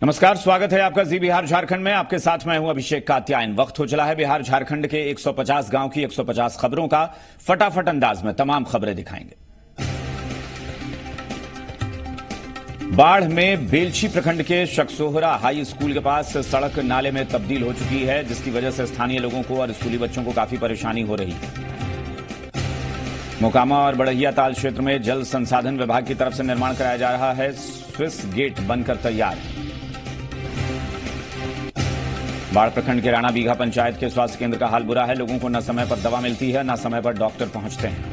नमस्कार, स्वागत है आपका जी बिहार झारखंड में। आपके साथ मैं हूं अभिषेक कात्यायन। वक्त हो चला है बिहार झारखंड के 150 गांव की 150 खबरों का। फटाफट अंदाज में तमाम खबरें दिखाएंगे। बाढ़ में बेलछी प्रखंड के शकसोहरा हाई स्कूल के पास सड़क नाले में तब्दील हो चुकी है, जिसकी वजह से स्थानीय लोगों को और स्कूली बच्चों को काफी परेशानी हो रही है। मोकामा और बड़हिया ताल क्षेत्र में जल संसाधन विभाग की तरफ से निर्माण कराया जा रहा है। स्विस गेट बनकर तैयार है। बाढ़ प्रखंड के राणा बीघा पंचायत के स्वास्थ्य केंद्र का हाल बुरा है। लोगों को न समय पर दवा मिलती है, न समय पर डॉक्टर पहुंचते हैं।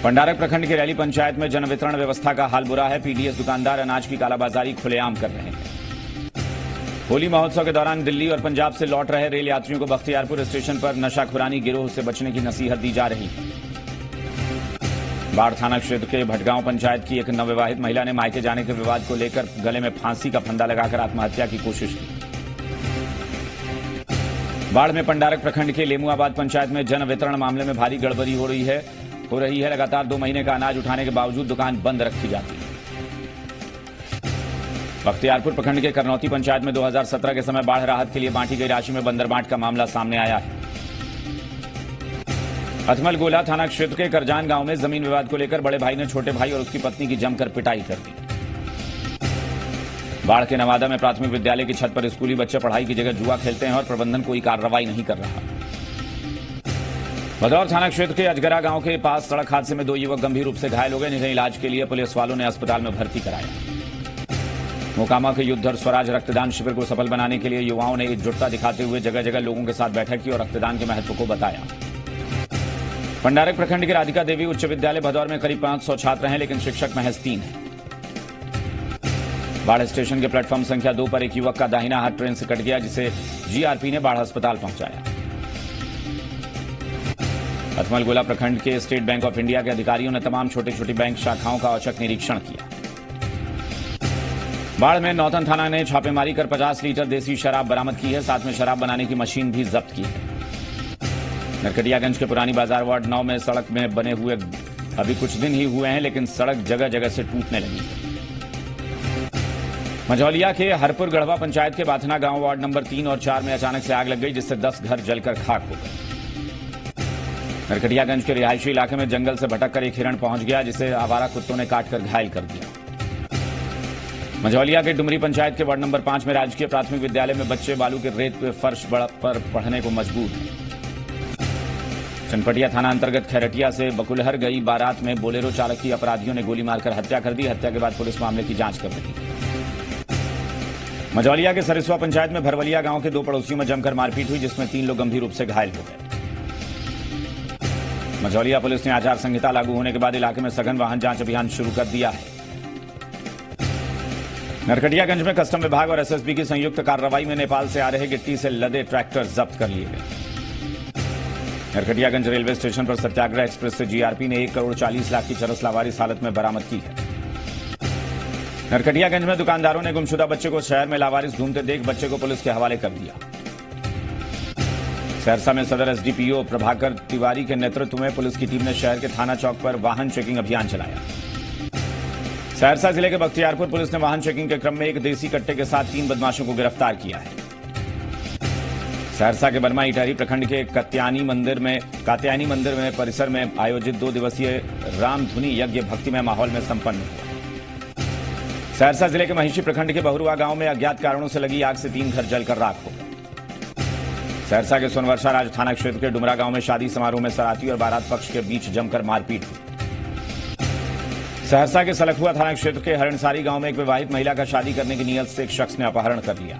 पंडारक प्रखंड के रैली पंचायत में जन वितरण व्यवस्था का हाल बुरा है। पीडीएस दुकानदार अनाज की कालाबाजारी खुलेआम कर रहे हैं। होली महोत्सव के दौरान दिल्ली और पंजाब से लौट रहे रेल यात्रियों को बख्तियारपुर स्टेशन पर नशाखुरानी गिरोह से बचने की नसीहत दी जा रही है। बाढ़ थाना क्षेत्र के भटगांव पंचायत की एक नवविवाहित महिला ने मायके जाने के विवाद को लेकर गले में फांसी का फंदा लगाकर आत्महत्या की कोशिश की। बाढ़ में पंडारक प्रखंड के लेमुआबाद पंचायत में जन वितरण मामले में भारी गड़बड़ी हो रही है। लगातार 2 महीने का अनाज उठाने के बावजूद दुकान बंद रखी जाती है। बख्तियारपुर प्रखंड के करनौती पंचायत में 2017 के समय बाढ़ राहत के लिए बांटी गई राशि में बंदरबांट का मामला सामने आया है। अथमल गोला थाना क्षेत्र के करजान गांव में जमीन विवाद को लेकर बड़े भाई ने छोटे भाई और उसकी पत्नी की जमकर पिटाई कर दी। बाढ़ के नवादा में प्राथमिक विद्यालय की छत पर स्कूली बच्चे पढ़ाई की जगह जुआ खेलते हैं और प्रबंधन कोई कार्रवाई नहीं कर रहा। भदौर थाना क्षेत्र के अजगरा गांव के पास सड़क हादसे में 2 युवक गंभीर रूप से घायल हो गए, जिन्हें इलाज के लिए पुलिस वालों ने अस्पताल में भर्ती कराया। मोकामा के युद्ध और स्वराज रक्तदान शिविर को सफल बनाने के लिए युवाओं ने एकजुटता दिखाते हुए जगह जगह लोगों के साथ बैठक की और रक्तदान के महत्व को बताया। पंडारक प्रखंड के राधिका देवी उच्च विद्यालय भदौर में करीब 500 छात्र हैं, लेकिन शिक्षक महज 3 हैं। बाढ़ स्टेशन के प्लेटफॉर्म संख्या 2 पर एक युवक का दाहिना हाथ ट्रेन से कट गया, जिसे जीआरपी ने बाढ़ अस्पताल पहुंचाया। अथमल गोला प्रखंड के स्टेट बैंक ऑफ इंडिया के अधिकारियों ने तमाम छोटी छोटी बैंक शाखाओं का औचक निरीक्षण किया। बाढ़ में नौतन थाना ने छापेमारी कर 50 लीटर देसी शराब बरामद की है। साथ में शराब बनाने की मशीन भी जब्त की है। नरकटियागंज के पुरानी बाजार वार्ड 9 में सड़क में बने हुए अभी कुछ दिन ही हुए हैं, लेकिन सड़क जगह जगह से टूटने लगी है। मझौलिया के हरपुर गढ़वा पंचायत के बाथना गांव वार्ड नंबर 3 और 4 में अचानक से आग लग गई, जिससे 10 घर जलकर खाक हो गए। नरकटियागंज के रिहायशी इलाके में जंगल से भटक कर एक हिरण पहुंच गया, जिसे आवारा कुत्तों ने काटकर घायल कर दिया। मझौलिया के डुमरी पंचायत के वार्ड नंबर 5 में राजकीय प्राथमिक विद्यालय में बच्चे बालू के रेत पे फर्श पर पढ़ने को मजबूर हैं। चनपटिया थाना अंतर्गत खैरटिया से बकुलहर गई बारात में बोलेरो चालक की अपराधियों ने गोली मारकर हत्या कर दी। हत्या के बाद पुलिस मामले की जांच कर रही है। मझौलिया के सरिस्वा पंचायत में भरवलिया गांव के 2 पड़ोसियों में जमकर मारपीट हुई, जिसमें 3 लोग गंभीर रूप से घायल हो गए। मझौलिया पुलिस ने आचार संहिता लागू होने के बाद इलाके में सघन वाहन जांच अभियान शुरू कर दिया है। नरकटियागंज में कस्टम विभाग और एसएसबी की संयुक्त कार्रवाई में नेपाल से आ रहे गिट्टी से लदे ट्रैक्टर जब्त कर लिए गए। नरकटियागंज रेलवे स्टेशन पर सत्याग्रह एक्सप्रेस से जीआरपी ने 1 करोड़ 40 लाख की चरस लावारिस हालत में बरामद की है। नरकटियागंज में दुकानदारों ने गुमशुदा बच्चे को शहर में लावारिस घूमते देख बच्चे को पुलिस के हवाले कर दिया। सहरसा में सदर एसडीपीओ प्रभाकर तिवारी के नेतृत्व में पुलिस की टीम ने शहर के थाना चौक पर वाहन चेकिंग अभियान चलाया। सहरसा जिले के बख्तियारपुर पुलिस ने वाहन चेकिंग के क्रम में एक देसी कट्टे के साथ 3 बदमाशों को गिरफ्तार किया है। सहरसा के बर्मा इटहरी प्रखंड के कात्यायनी मंदिर में परिसर में आयोजित 2 दिवसीय रामधुनी यज्ञ भक्तिमय माहौल में संपन्न हुआ। सहरसा जिले के महिषी प्रखंड के बहुरुआ गांव में अज्ञात कारणों से लगी आग से 3 घर जलकर राख हो गए। सहरसा के सोनवर्षा राज थाना क्षेत्र के डुमरा गांव में शादी समारोह में सराती और बारात पक्ष के बीच जमकर मारपीट हुई। सहरसा के सलखुआ थाना क्षेत्र के हरणसारी गांव में एक विवाहित महिला का शादी करने की नीयत से एक शख्स ने अपहरण कर लिया।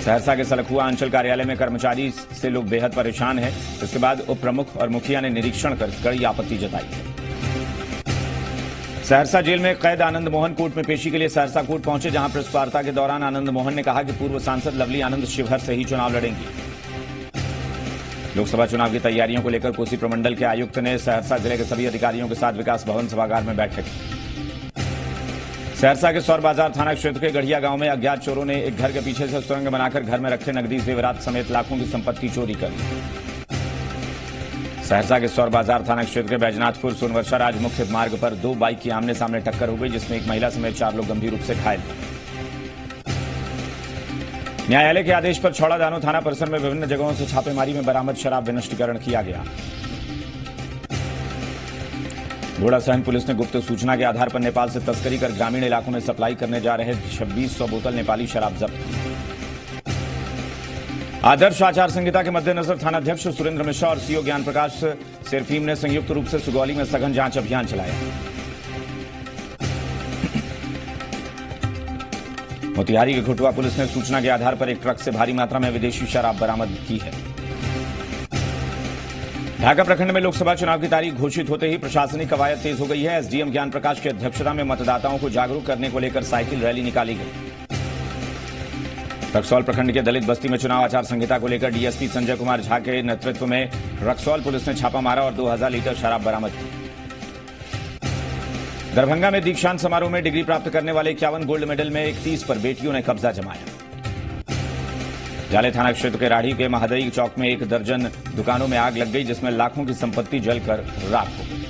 सहरसा के सलखुआ अंचल कार्यालय में कर्मचारी से लोग बेहद परेशान हैं। इसके बाद उप प्रमुख और मुखिया ने निरीक्षण कर कड़ी आपत्ति जताई है। सहरसा जेल में कैद आनंद मोहन कोर्ट में पेशी के लिए सहरसा कोर्ट पहुंचे, जहां प्रेस वार्ता के दौरान आनंद मोहन ने कहा कि पूर्व सांसद लवली आनंद शिवहर से ही चुनाव लड़ेंगी। लोकसभा चुनाव की तैयारियों को लेकर कोसी प्रमंडल के आयुक्त ने सहरसा जिले के सभी अधिकारियों के साथ विकास भवन सभागार में बैठक की। सहरसा के सौर बाजार थाना क्षेत्र के गढ़िया गांव में अज्ञात चोरों ने एक घर के पीछे से सुरंग बनाकर घर में रखे नकदी जेवरात समेत लाखों की संपत्ति चोरी कर ली। सहरसा के सौर बाजार थाना क्षेत्र के बैजनाथपुर सोनवर्षा राज मुख्य मार्ग पर दो बाइक की आमने सामने टक्कर हो गई, जिसमें एक महिला समेत 4 लोग गंभीर रूप से घायल हुए। न्यायालय के आदेश पर छौड़ा दानो थाना परिसर में विभिन्न जगहों से छापेमारी में बरामद शराब विनष्टीकरण किया गया। घोड़ासहन पुलिस ने गुप्त सूचना के आधार पर नेपाल से तस्करी कर ग्रामीण इलाकों में सप्लाई करने जा रहे 2600 बोतल नेपाली शराब जब्त की। आदर्श आचार संहिता के मद्देनजर थानाध्यक्ष सुरेंद्र मिश्रा और सीओ ज्ञान प्रकाश सिरफीम ने संयुक्त रूप से सुगौली में सघन जांच अभियान चलाया। मोतिहारी के खुटवा पुलिस ने सूचना के आधार पर एक ट्रक से भारी मात्रा में विदेशी शराब बरामद की है। ढाका प्रखंड में लोकसभा चुनाव की तारीख घोषित होते ही प्रशासनिक कवायद तेज हो गई है। एसडीएम ज्ञान प्रकाश की अध्यक्षता में मतदाताओं को जागरूक करने को लेकर साइकिल रैली निकाली गई। रक्सौल प्रखंड के दलित बस्ती में चुनाव आचार संहिता को लेकर डीएसपी संजय कुमार झा के नेतृत्व में रक्सौल पुलिस ने छापा मारा और 2000 लीटर शराब बरामद की। दरभंगा में दीक्षांत समारोह में डिग्री प्राप्त करने वाले 51 गोल्ड मेडल में 31 पर बेटियों ने कब्जा जमाया। जाले थाना क्षेत्र के राढ़ी के महादई चौक में 1 दर्जन दुकानों में आग लग गई, जिसमें लाखों की संपत्ति जलकर राख हो गई।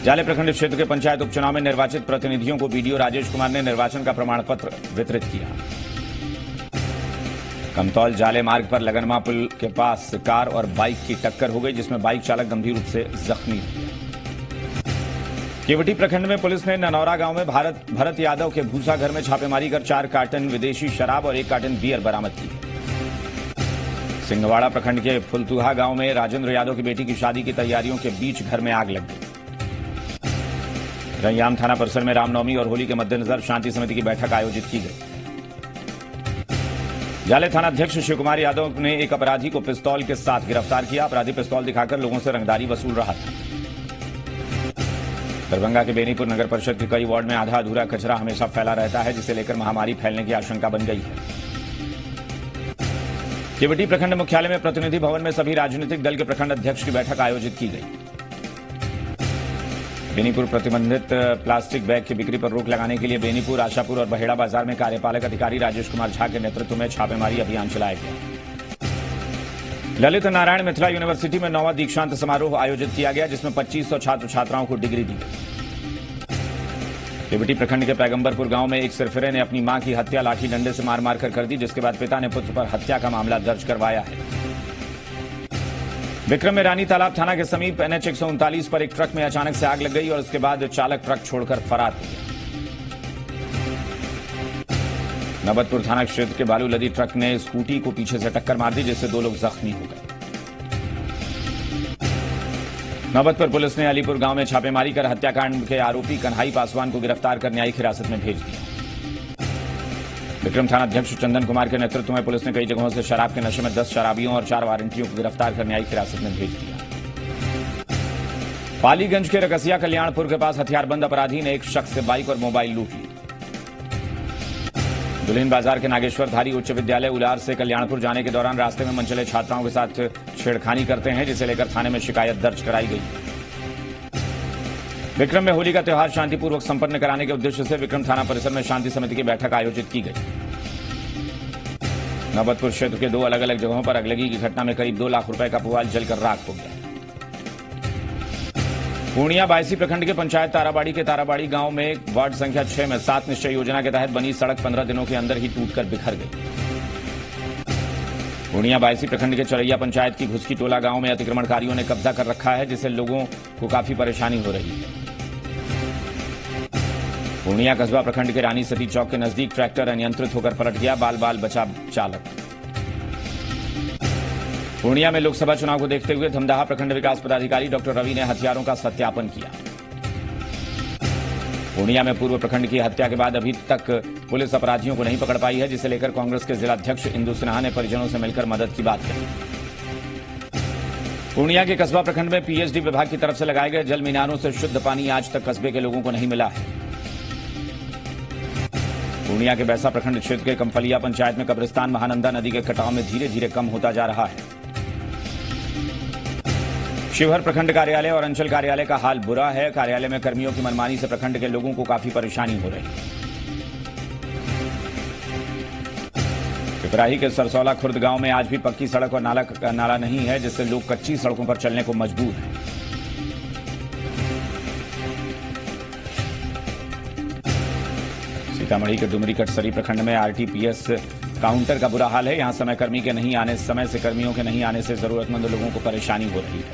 जाले प्रखंड क्षेत्र के पंचायत उपचुनाव में निर्वाचित प्रतिनिधियों को बीडीओ राजेश कुमार ने निर्वाचन का प्रमाण पत्र वितरित किया। कमतौल जाले मार्ग पर लगनमा पुल के पास कार और बाइक की टक्कर हो गई, जिसमें बाइक चालक गंभीर रूप से जख्मी हो गया। केवटी प्रखंड में पुलिस ने ननौरा गांव में भरत यादव के भूसा घर में छापेमारी कर 4 कार्टन विदेशी शराब और 1 कार्टन बियर बरामद की। सिंहवाड़ा प्रखंड के फुलतुहा गांव में राजेंद्र यादव की बेटी की शादी की तैयारियों के बीच घर में आग लग गई। रैयाम थाना परिसर में रामनवमी और होली के मद्देनजर शांति समिति की बैठक आयोजित की गई। जाले थानाध्यक्ष शिव कुमार यादव ने एक अपराधी को पिस्तौल के साथ गिरफ्तार किया। अपराधी पिस्तौल दिखाकर लोगों से रंगदारी वसूल रहा था। दरभंगा के बेनीपुर नगर परिषद के कई वार्ड में आधा अधूरा कचरा हमेशा फैला रहता है, जिसे लेकर महामारी फैलने की आशंका बन गई है। केवटी प्रखंड मुख्यालय में प्रतिनिधि भवन में सभी राजनीतिक दल के प्रखंड अध्यक्ष की बैठक आयोजित की गई। बेनीपुर प्रतिबंधित प्लास्टिक बैग की बिक्री पर रोक लगाने के लिए बेनीपुर, आशापुर और बहेड़ा बाजार में कार्यपालक अधिकारी राजेश कुमार झा के नेतृत्व में छापेमारी अभियान चलाया गया। ललित नारायण मिथिला यूनिवर्सिटी में 9वां दीक्षांत समारोह आयोजित किया गया, जिसमें 2500 छात्र छात्राओं को डिग्री दी गई। केवटी प्रखंड के पैगंबरपुर गांव में एक सिरफिरे ने अपनी मां की हत्या लाठी डंडे से मार मारकर कर दी, जिसके बाद पिता ने पुत्र पर हत्या का मामला दर्ज करवाया है। विक्रम में रानी तालाब थाना के समीप NH 139 पर एक ट्रक में अचानक से आग लग गई और उसके बाद चालक ट्रक छोड़कर फरार हो गया। नबतपुर थाना क्षेत्र के बालू लदी ट्रक ने स्कूटी को पीछे से टक्कर मार दी, जिससे 2 लोग जख्मी हो गए। नबतपुर पुलिस ने अलीपुर गांव में छापेमारी कर हत्याकांड के आरोपी कन्हाई पासवान को गिरफ्तार कर न्यायिक हिरासत में भेज दिया। विक्रम थानाध्यक्ष चंदन कुमार के नेतृत्व में पुलिस ने कई जगहों से शराब के नशे में 10 शराबियों और 4 वारंटियों को गिरफ्तार कर न्यायिक हिरासत में भेज दिया। पालीगंज के रकसिया कल्याणपुर के पास हथियारबंद अपराधी ने एक शख्स से बाइक और मोबाइल लूट ली। दुल्हिन बाजार के नागेश्वरधारी उच्च विद्यालय उलार से कल्याणपुर जाने के दौरान रास्ते में मनचले छात्राओं के साथ छेड़खानी करते हैं, जिसे लेकर थाने में शिकायत दर्ज कराई गई। विक्रम में होली का त्यौहार शांतिपूर्वक संपन्न कराने के उद्देश्य से विक्रम थाना परिसर में शांति समिति की बैठक आयोजित की गई। नबतपुर क्षेत्र के 2 अलग अलग जगहों पर अगलगी की घटना में करीब 2 लाख रुपए का पुआल जलकर राख हो गया। पूर्णिया बायसी प्रखंड के पंचायत ताराबाड़ी के ताराबाड़ी गांव में वार्ड संख्या 6 में 7 निश्चय योजना के तहत बनी सड़क 15 दिनों के अंदर ही टूटकर बिखर गई। पूर्णिया बायसी प्रखंड के चरैया पंचायत की घुसकी टोला गांव में अतिक्रमणकारियों ने कब्जा कर रखा है, जिससे लोगों को काफी परेशानी हो रही है। पूर्णिया कस्बा प्रखंड के रानी सती चौक के नजदीक ट्रैक्टर अनियंत्रित होकर पलट गया, बाल बाल बचा चालक। पूर्णिया में लोकसभा चुनाव को देखते हुए धमदाहा प्रखंड विकास पदाधिकारी डॉक्टर रवि ने हथियारों का सत्यापन किया। पूर्णिया में पूर्व प्रखंड की हत्या के बाद अभी तक पुलिस अपराधियों को नहीं पकड़ पाई है, जिसे लेकर कांग्रेस के जिलाध्यक्ष इंदु सिन्हा ने परिजनों से मिलकर मदद की बात कही। पूर्णिया के कस्बा प्रखंड में पीएचडी विभाग की तरफ से लगाए गए जल मीनारों से शुद्ध पानी आज तक कस्बे के लोगों को नहीं मिला है। पूर्णिया के बैसा प्रखंड क्षेत्र के कमफलिया पंचायत में कब्रिस्तान महानंदा नदी के कटाव में धीरे धीरे कम होता जा रहा है। शिवहर प्रखंड कार्यालय और अंचल कार्यालय का हाल बुरा है। कार्यालय में कर्मियों की मनमानी से प्रखंड के लोगों को काफी परेशानी हो रही है। पिपराही के सरसौला खुर्द गांव में आज भी पक्की सड़क और नाला नहीं है, जिससे लोग कच्ची सड़कों पर चलने को मजबूर हैं। सीतामढ़ी के डुमरी कटसरी प्रखंड में आरटीपीएस काउंटर का बुरा हाल है। यहां समय से कर्मियों के नहीं आने से जरूरतमंद लोगों को परेशानी हो रही है।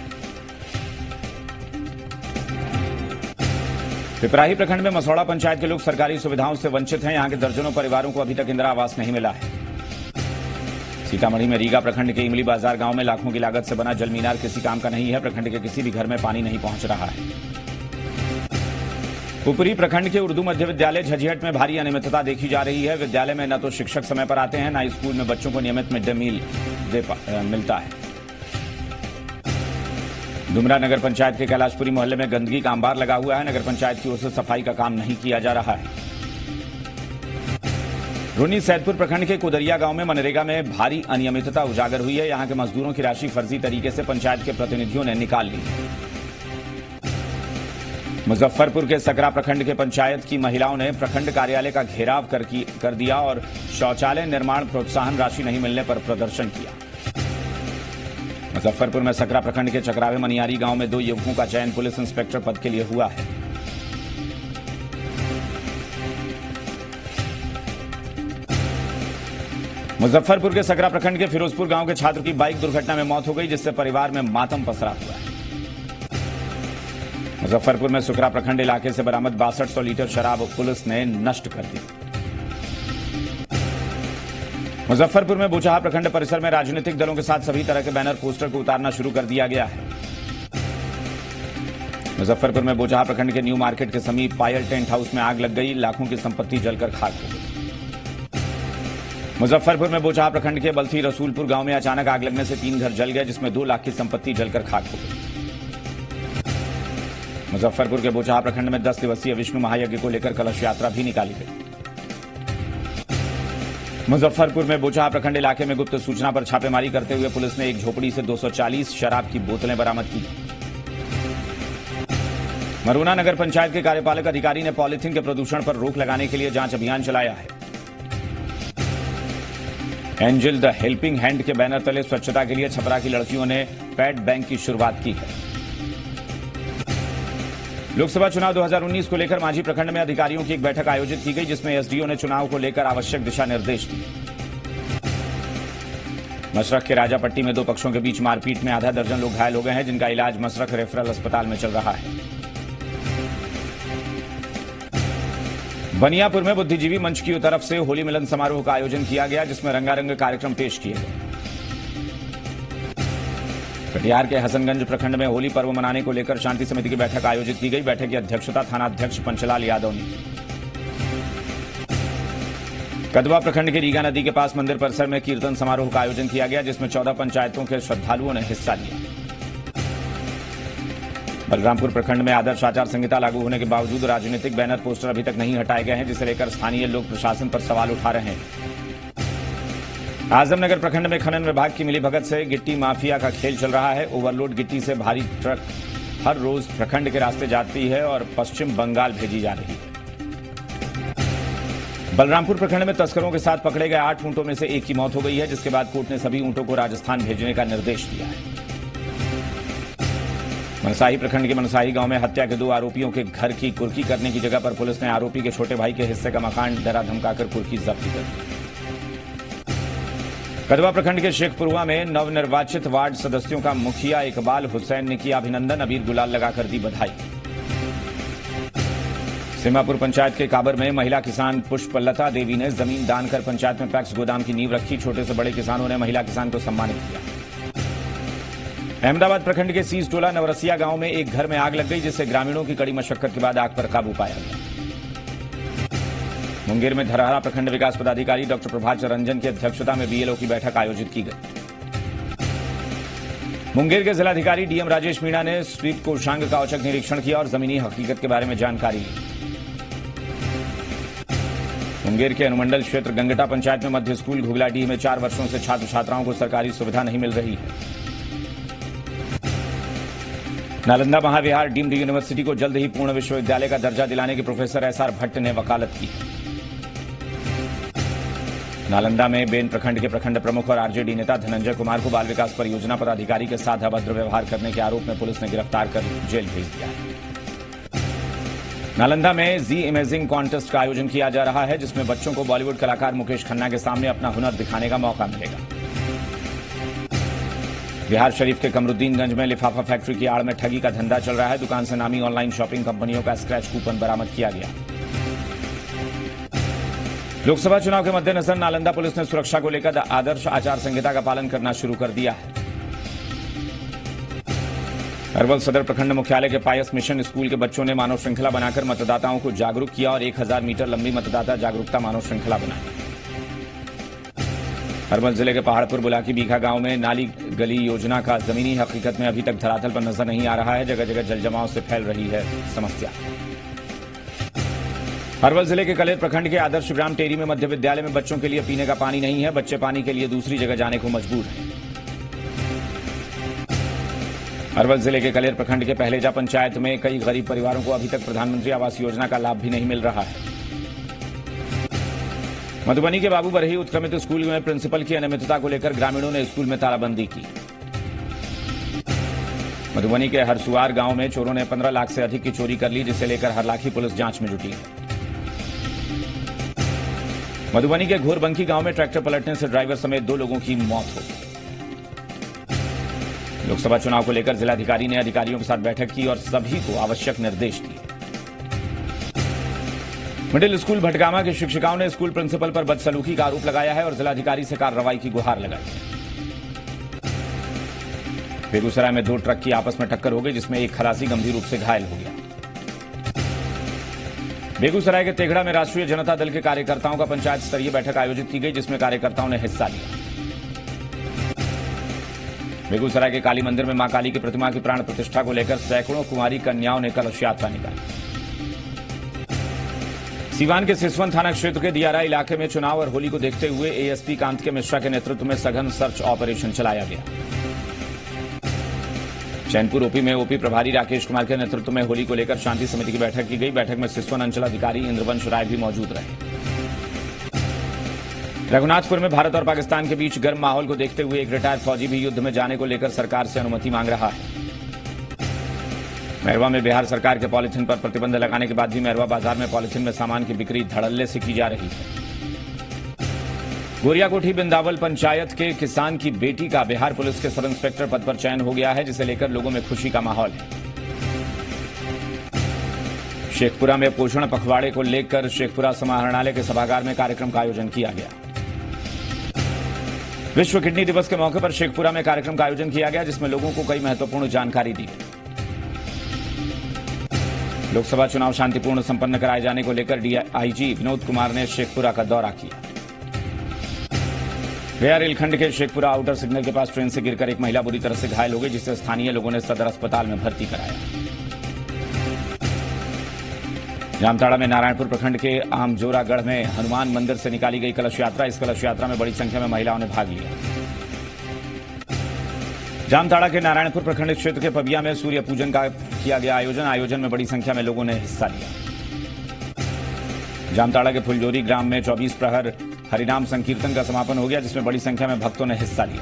पिपराही प्रखंड में मसौड़ा पंचायत के लोग सरकारी सुविधाओं से वंचित हैं। यहां के दर्जनों परिवारों को अभी तक इंदिरा आवास नहीं मिला है। सीतामढ़ी में रीगा प्रखंड के इमली बाजार गांव में लाखों की लागत से बना जल मीनार किसी काम का नहीं है। प्रखंड के किसी भी घर में पानी नहीं पहुंच रहा है। ऊपरी प्रखंड के उर्दू मध्य विद्यालय झज्जर में भारी अनियमितता देखी जा रही है। विद्यालय में न तो शिक्षक समय पर आते हैं, न स्कूल में बच्चों को नियमित मिड डे मील मिलता है। डुमरा नगर पंचायत के कैलाशपुरी मोहल्ले में गंदगी का अंबार लगा हुआ है। नगर पंचायत की ओर से सफाई का काम नहीं किया जा रहा है। रूनी सैदपुर प्रखंड के कुदरिया गांव में मनरेगा में भारी अनियमितता उजागर हुई है। यहां के मजदूरों की राशि फर्जी तरीके से पंचायत के प्रतिनिधियों ने निकाल ली। मुजफ्फरपुर के सकरा प्रखंड के पंचायत की महिलाओं ने प्रखंड कार्यालय का घेराव कर दिया और शौचालय निर्माण प्रोत्साहन राशि नहीं मिलने पर प्रदर्शन किया। मुजफ्फरपुर में सकरा प्रखंड के चक्रावे मनियारी गांव में 2 युवकों का चयन पुलिस इंस्पेक्टर पद के लिए हुआ है। मुजफ्फरपुर के सकरा प्रखंड के फिरोजपुर गांव के छात्र की बाइक दुर्घटना में मौत हो गई, जिससे परिवार में मातम पसरा हुआ है। मुजफ्फरपुर में सुकरा प्रखंड इलाके से बरामद 6200 लीटर शराब पुलिस ने नष्ट कर दी। मुजफ्फरपुर में बुचहा प्रखंड परिसर में राजनीतिक दलों के साथ सभी तरह के बैनर पोस्टर को उतारना शुरू कर दिया गया है। मुजफ्फरपुर में बुचहा प्रखंड के न्यू मार्केट के समीप पायल टेंट हाउस में आग लग गई। लाखों की संपत्ति जलकर खाक हो गई। मुजफ्फरपुर में बुचहा प्रखंड के बल्थी रसूलपुर गांव में अचानक आग लगने से 3 घर जल गए, जिसमें 2 लाख की संपत्ति जलकर खाक हो गई। मुजफ्फरपुर के बुचहा प्रखंड में 10 दिवसीय विष्णु महायज्ञ को लेकर कलश यात्रा भी निकाली गई। मुजफ्फरपुर में बुचहा प्रखंड इलाके में गुप्त सूचना पर छापेमारी करते हुए पुलिस ने एक झोपड़ी से 240 शराब की बोतलें बरामद की। मरूना नगर पंचायत के कार्यपालक अधिकारी ने पॉलीथीन के प्रदूषण पर रोक लगाने के लिए जांच अभियान चलाया है। एंजल द हेल्पिंग हैंड के बैनर तले स्वच्छता के लिए छपरा की लड़कियों ने पैड बैंक की शुरुआत की है। लोकसभा चुनाव 2019 को लेकर मांझी प्रखंड में अधिकारियों की एक बैठक आयोजित की गई, जिसमें एसडीओ ने चुनाव को लेकर आवश्यक दिशा निर्देश दिए। मशरख के राजापट्टी में 2 पक्षों के बीच मारपीट में आधा दर्जन लोग घायल हो गए हैं, जिनका इलाज मशरख रेफरल अस्पताल में चल रहा है। बनियापुर में बुद्धिजीवी मंच की तरफ से होली मिलन समारोह का आयोजन किया गया, जिसमें रंगारंग कार्यक्रम पेश किए गए। कटिहार के हसनगंज प्रखंड में होली पर्व मनाने को लेकर शांति समिति की बैठक आयोजित की गई। बैठक की अध्यक्षता थानाध्यक्ष पंचलाल यादव ने की। कदवा प्रखंड के रीगा नदी के पास मंदिर परिसर में कीर्तन समारोह का आयोजन किया गया, जिसमें 14 पंचायतों के श्रद्धालुओं ने हिस्सा लिया। बलरामपुर प्रखंड में आदर्श आचार संहिता लागू होने के बावजूद राजनीतिक बैनर पोस्टर अभी तक नहीं हटाए गए हैं, जिसे लेकर स्थानीय लोग प्रशासन पर सवाल उठा रहे हैं। आजमनगर प्रखंड में खनन विभाग की मिलीभगत से गिट्टी माफिया का खेल चल रहा है। ओवरलोड गिट्टी से भारी ट्रक हर रोज प्रखंड के रास्ते जाती है और पश्चिम बंगाल भेजी जा रही है। बलरामपुर प्रखंड में तस्करों के साथ पकड़े गए 8 ऊंटों में से 1 की मौत हो गई है, जिसके बाद कोर्ट ने सभी ऊंटों को राजस्थान भेजने का निर्देश दिया है। मनसाही प्रखंड के मनसाही गांव में हत्या के 2 आरोपियों के घर की कुर्की करने की जगह पर पुलिस ने आरोपी के छोटे भाई के हिस्से का मकान डरा धमकाकर कुर्की जब्त कर दी। कदवा प्रखंड के शेखपुरवा में नवनिर्वाचित वार्ड सदस्यों का मुखिया इकबाल हुसैन ने किया अभिनंदन, अबीर गुलाल लगाकर दी बधाई। सीमापुर पंचायत के काबर में महिला किसान पुष्पलता देवी ने जमीन दान कर पंचायत में पैक्स गोदाम की नींव रखी। छोटे से बड़े किसानों ने महिला किसान को सम्मानित किया। अहमदाबाद प्रखंड के सीस टोला नवरसिया गांव में एक घर में आग लग गई, जिससे ग्रामीणों की कड़ी मशक्कत के बाद आग पर काबू पाया गया। मुंगेर में धरहरा प्रखंड विकास पदाधिकारी डॉक्टर प्रभाकर रंजन की अध्यक्षता में बीएलओ की बैठक आयोजित की गई। मुंगेर के जिलाधिकारी डीएम राजेश मीणा ने स्वीप कोषांग का औचक निरीक्षण किया और जमीनी हकीकत के बारे में जानकारी ली। मुंगेर के अनुमंडल क्षेत्र गंगटा पंचायत में मध्य स्कूल घुगलाडीह में 4 वर्षों से छात्र छात्राओं को सरकारी सुविधा नहीं मिल रही है। नालंदा महाविहार डीम्ड यूनिवर्सिटी को जल्द ही पूर्ण विश्वविद्यालय का दर्जा दिलाने के प्रोफेसर एसआर भट्ट ने वकालत की है। नालंदा में बेन प्रखंड के प्रखंड प्रमुख और आरजेडी नेता धनंजय कुमार को बाल विकास परियोजना पदाधिकारी के साथ अभद्र व्यवहार करने के आरोप में पुलिस ने गिरफ्तार कर जेल भेज दिया है। नालंदा में जी इमेजिंग कॉन्टेस्ट का आयोजन किया जा रहा है, जिसमें बच्चों को बॉलीवुड कलाकार मुकेश खन्ना के सामने अपना हुनर दिखाने का मौका मिलेगा। बिहार शरीफ के कमरुद्दीनगंज में लिफाफा फैक्ट्री की आड़ में ठगी का धंधा चल रहा है। दुकान से नामी ऑनलाइन शॉपिंग कंपनियों का स्क्रैच कूपन बरामद किया गया। लोकसभा चुनाव के मद्देनजर नालंदा पुलिस ने सुरक्षा को लेकर आदर्श आचार संहिता का पालन करना शुरू कर दिया है। अरवल सदर प्रखंड मुख्यालय के पायस मिशन स्कूल के बच्चों ने मानव श्रृंखला बनाकर मतदाताओं को जागरूक किया और 1000 मीटर लंबी मतदाता जागरूकता मानव श्रृंखला बनाई। अरवल जिले के पहाड़पुर बुलाकी बीघा गांव में नाली गली योजना का जमीनी हकीकत में अभी तक धरातल पर नजर नहीं आ रहा है। जगह जगह जलजमाव से फैल रही है समस्या। अरवल जिले के कलेर प्रखंड के आदर्श ग्राम टेरी में मध्य विद्यालय में बच्चों के लिए पीने का पानी नहीं है। बच्चे पानी के लिए दूसरी जगह जाने को मजबूर हैं। अरवल जिले के कलेर प्रखंड के पहलेजा पंचायत में कई गरीब परिवारों को अभी तक प्रधानमंत्री आवास योजना का लाभ भी नहीं मिल रहा है। मधुबनी के बाबू बरही उत्क्रमित स्कूल में प्रिंसिपल की अनियमितता को लेकर ग्रामीणों ने स्कूल में तालाबंदी की। मधुबनी के हरसुआर गांव में चोरों ने 15 लाख से अधिक की चोरी कर ली, जिसे लेकर हरलाखी पुलिस जांच में जुटी है। मधुबनी के घोरबंकी गांव में ट्रैक्टर पलटने से ड्राइवर समेत 2 लोगों की मौत हो गई। लोकसभा चुनाव को लेकर जिलाधिकारी ने अधिकारियों के साथ बैठक की और सभी को आवश्यक निर्देश दिए। मिडिल स्कूल भटगामा के शिक्षिकाओं ने स्कूल प्रिंसिपल पर बदसलूकी का आरोप लगाया है और जिलाधिकारी से कार्रवाई की गुहार लगाई है। बेगूसराय में 2 ट्रक की आपस में टक्कर हो गई, जिसमें एक खलासी गंभीर रूप से घायल हो गया। बेगूसराय के तेघड़ा में राष्ट्रीय जनता दल के कार्यकर्ताओं का पंचायत स्तरीय बैठक आयोजित की गई, जिसमें कार्यकर्ताओं ने हिस्सा लिया। बेगूसराय के काली मंदिर में मां काली की प्रतिमा की प्राण प्रतिष्ठा को लेकर सैकड़ों कुंवारी कन्याओं ने कलश यात्रा निकाली। सीवान के सिसवन थाना क्षेत्र के दियारा इलाके में चुनाव और होली को देखते हुए एएसपी कांत के मिश्रा के नेतृत्व में सघन सर्च ऑपरेशन चलाया गया। चैनपुर ओपी में ओपी प्रभारी राकेश कुमार के नेतृत्व में होली को लेकर शांति समिति की बैठक की गई। बैठक में सिसवन अंचलाधिकारी इंद्रवंश राय भी मौजूद रहे। रघुनाथपुर में भारत और पाकिस्तान के बीच गर्म माहौल को देखते हुए एक रिटायर्ड फौजी भी युद्ध में जाने को लेकर सरकार से अनुमति मांग रहा है। मैरवा में बिहार सरकार के पॉलिथीन पर प्रतिबंध लगाने के बाद भी मैरवा बाजार में पॉलिथीन में सामान की बिक्री धड़ल्ले से की जा रही है। गोरियाकोठी बिंदावल पंचायत के किसान की बेटी का बिहार पुलिस के सब इंस्पेक्टर पद पर चयन हो गया है, जिसे लेकर लोगों में खुशी का माहौल है। शेखपुरा में पोषण पखवाड़े को लेकर शेखपुरा समाहरणालय के सभागार में कार्यक्रम का आयोजन किया गया। विश्व किडनी दिवस के मौके पर शेखपुरा में कार्यक्रम का आयोजन किया गया, जिसमें लोगों को कई महत्वपूर्ण जानकारी दी गई। लोकसभा चुनाव शांतिपूर्ण संपन्न कराए जाने को लेकर डीआईजी विनोद कुमार ने शेखपुरा का दौरा किया। गया रेलखंड के शेखपुरा आउटर सिग्नल के पास ट्रेन से गिरकर एक महिला बुरी तरह से घायल हो गई, जिसे स्थानीय लोगों ने सदर अस्पताल में भर्ती कराया। जामताड़ा में नारायणपुर प्रखंड के आमजोरागढ़ में हनुमान मंदिर से निकाली गई कलश यात्रा। इस कलश यात्रा में बड़ी संख्या में महिलाओं ने भाग लिया। जामताड़ा के नारायणपुर प्रखंड क्षेत्र के पबिया में सूर्य पूजन का किया गया आयोजन में बड़ी संख्या में लोगों ने हिस्सा लिया। जामताड़ा के फुलजोरी ग्राम में 24 प्रहर हरिनाम संकीर्तन का समापन हो गया, जिसमें बड़ी संख्या में भक्तों ने हिस्सा लिया।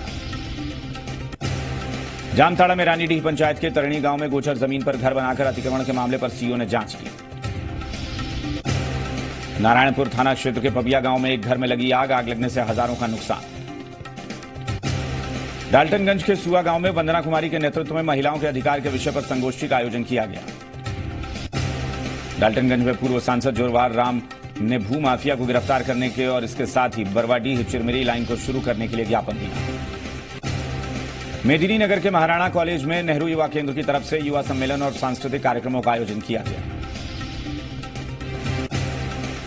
जामताड़ा में रानीडीह पंचायत के तरणी गांव में गोचर जमीन पर घर बनाकर अतिक्रमण के मामले पर सीओ ने जांच की। नारायणपुर थाना क्षेत्र के पबिया गांव में एक घर में लगी आग लगने से हजारों का नुकसान। डाल्टनगंज के सुआ गांव में वंदना कुमारी के नेतृत्व में महिलाओं के अधिकार के विषय पर संगोष्ठी का आयोजन किया गया। डाल्टनगंज में पूर्व सांसद जोरवार राम ने भू माफिया को गिरफ्तार करने के और इसके साथ ही बरवाडीह चिरमिरी लाइन को शुरू करने के लिए ज्ञापन दिया। मेदिनी नगर के महाराणा कॉलेज में नेहरू युवा केंद्र की तरफ से युवा सम्मेलन और सांस्कृतिक कार्यक्रमों का आयोजन किया गया।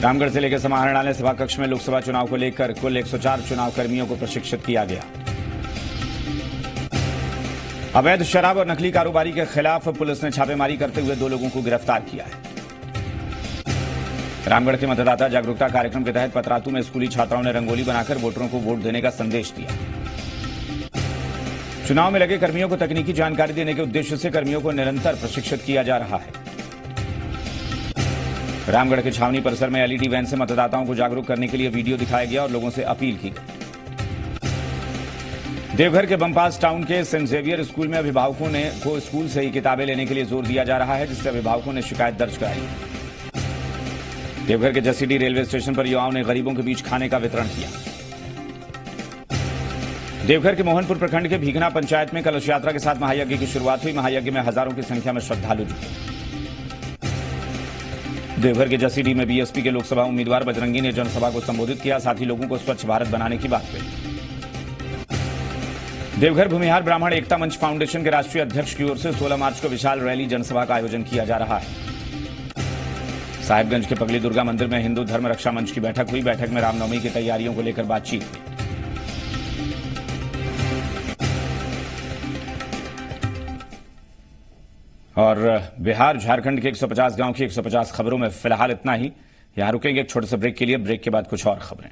रामगढ़ जिले के समाहरणालय सभा कक्ष में लोकसभा चुनाव को लेकर कुल 104 चुनाव कर्मियों को प्रशिक्षित किया गया। अवैध शराब और नकली कारोबारी के खिलाफ पुलिस ने छापेमारी करते हुए 2 लोगों को गिरफ्तार किया है। रामगढ़ के मतदाता जागरूकता कार्यक्रम के तहत पतरातू में स्कूली छात्राओं ने रंगोली बनाकर वोटरों को वोट देने का संदेश दिया। चुनाव में लगे कर्मियों को तकनीकी जानकारी देने के उद्देश्य से कर्मियों को निरंतर प्रशिक्षित किया जा रहा है। रामगढ़ के छावनी परिसर में एलईडी वैन से मतदाताओं को जागरूक करने के लिए वीडियो दिखाया गया और लोगों से अपील की गई। देवघर के बमपास टाउन के सेंट जेवियर स्कूल में अभिभावकों को स्कूल से ही किताबें लेने के लिए जोर दिया जा रहा है, जिससे अभिभावकों ने शिकायत दर्ज कराई। देवघर के जसीडीह रेलवे स्टेशन पर युवाओं ने गरीबों के बीच खाने का वितरण किया। देवघर के मोहनपुर प्रखंड के भीगना पंचायत में कलश यात्रा के साथ महायज्ञ की शुरुआत हुई। महायज्ञ में हजारों की संख्या में श्रद्धालु जुटे। देवघर के जसीडीह में बीएसपी के लोकसभा उम्मीदवार बजरंगी ने जनसभा को संबोधित किया, साथ ही लोगों को स्वच्छ भारत बनाने की बात कही। देवघर भूमिहार ब्राह्मण एकता मंच फाउंडेशन के राष्ट्रीय अध्यक्ष की ओर से 16 मार्च को विशाल रैली जनसभा का आयोजन किया जा रहा है। साहिबगंज के पगली दुर्गा मंदिर में हिंदू धर्म रक्षा मंच की बैठक हुई। बैठक में रामनवमी की तैयारियों को लेकर बातचीत हुई। और बिहार झारखंड के 150 गांव की 150 खबरों में फिलहाल इतना ही। यहां रुकेंगे एक छोटे से ब्रेक के लिए। ब्रेक के बाद कुछ और खबरें।